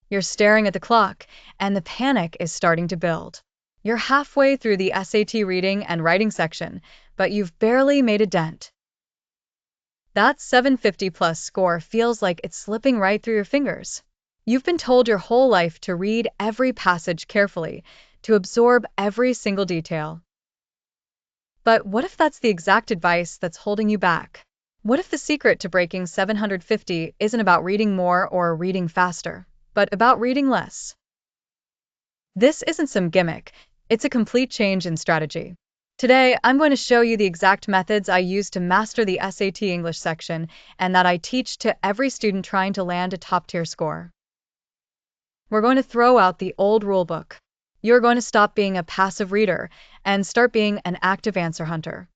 You're staring at the clock, and the panic is starting to build. You're halfway through the SAT reading and writing section, but you've barely made a dent. That 750 plus score feels like it's slipping right through your fingers. You've been told your whole life to read every passage carefully, to absorb every single detail. But what if that's the exact advice that's holding you back? What if the secret to breaking 750 isn't about reading more or reading faster, but about reading less? This isn't some gimmick, it's a complete change in strategy. Today, I'm going to show you the exact methods I use to master the SAT English section and that I teach to every student trying to land a top-tier score. We're going to throw out the old rulebook. You're going to stop being a passive reader and start being an active answer hunter.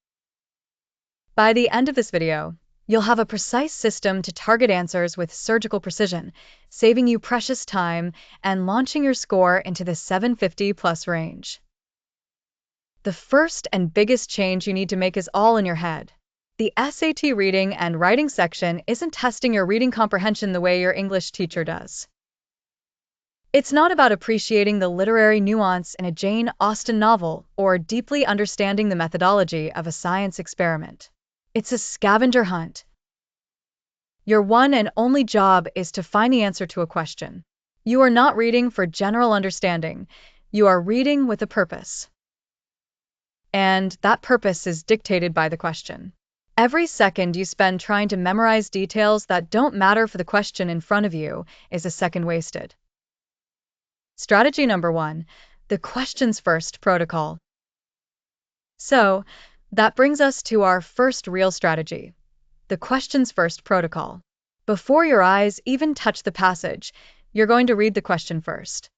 By the end of this video, you'll have a precise system to target answers with surgical precision, saving you precious time and launching your score into the 750 plus range. The first and biggest change you need to make is all in your head. The SAT reading and writing section isn't testing your reading comprehension the way your English teacher does. It's not about appreciating the literary nuance in a Jane Austen novel or deeply understanding the methodology of a science experiment. It's a scavenger hunt. Your one and only job is to find the answer to a question. You are not reading for general understanding. You are reading with a purpose. And that purpose is dictated by the question. Every second you spend trying to memorize details that don't matter for the question in front of you is a second wasted. Strategy number 1, the questions first protocol. So, that brings us to our first real strategy, the questions first protocol. Before your eyes even touch the passage, you're going to read the question first.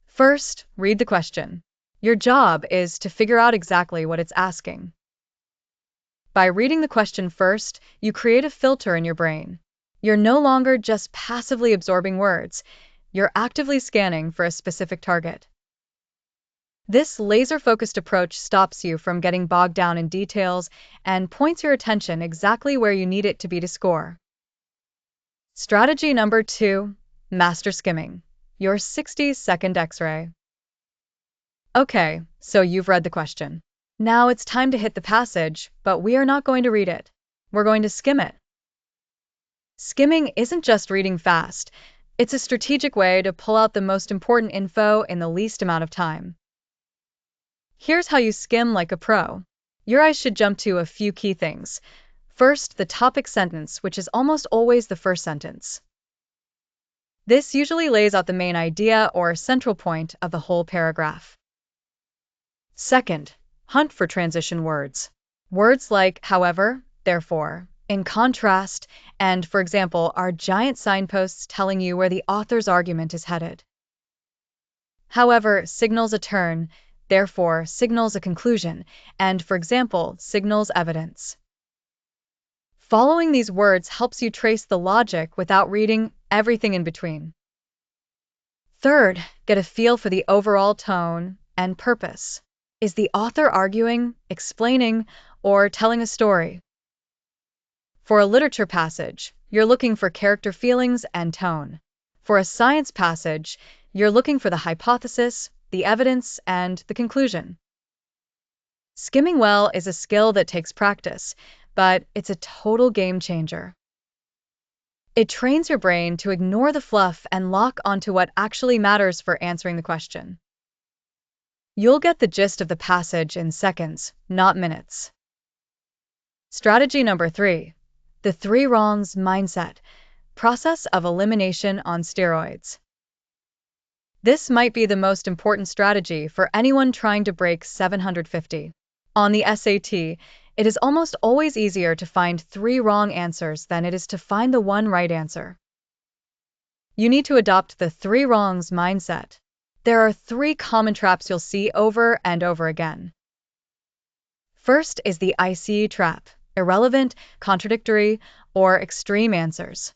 First, read the question. Your job is to figure out exactly what it's asking. By reading the question first, you create a filter in your brain. You're no longer just passively absorbing words, you're actively scanning for a specific target. This laser-focused approach stops you from getting bogged down in details and points your attention exactly where you need it to be to score. Strategy number 2, master skimming, your 60-second X-ray. Okay, so you've read the question. Now it's time to hit the passage, but we are not going to read it. We're going to skim it. Skimming isn't just reading fast. It's a strategic way to pull out the most important info in the least amount of time. Here's how you skim like a pro. Your eyes should jump to a few key things. First, the topic sentence, which is almost always the first sentence. This usually lays out the main idea or central point of the whole paragraph. Second, hunt for transition words. Words like however, therefore, in contrast, and, for example, are giant signposts telling you where the author's argument is headed. However signals a turn, therefore signals a conclusion, and, for example, signals evidence. Following these words helps you trace the logic without reading everything in between. Third, get a feel for the overall tone and purpose. Is the author arguing, explaining, or telling a story? For a literature passage, you're looking for character feelings and tone. For a science passage, you're looking for the hypothesis, the evidence, and the conclusion. Skimming well is a skill that takes practice, but it's a total game changer. It trains your brain to ignore the fluff and lock onto what actually matters for answering the question. You'll get the gist of the passage in seconds, not minutes. Strategy number 3, the 3 wrongs mindset, process of elimination on steroids. This might be the most important strategy for anyone trying to break 750. On the SAT, it is almost always easier to find 3 wrong answers than it is to find the 1 right answer. You need to adopt the 3 wrongs mindset. There are 3 common traps you'll see over and over again. First is the ICE trap, irrelevant, contradictory, or extreme answers.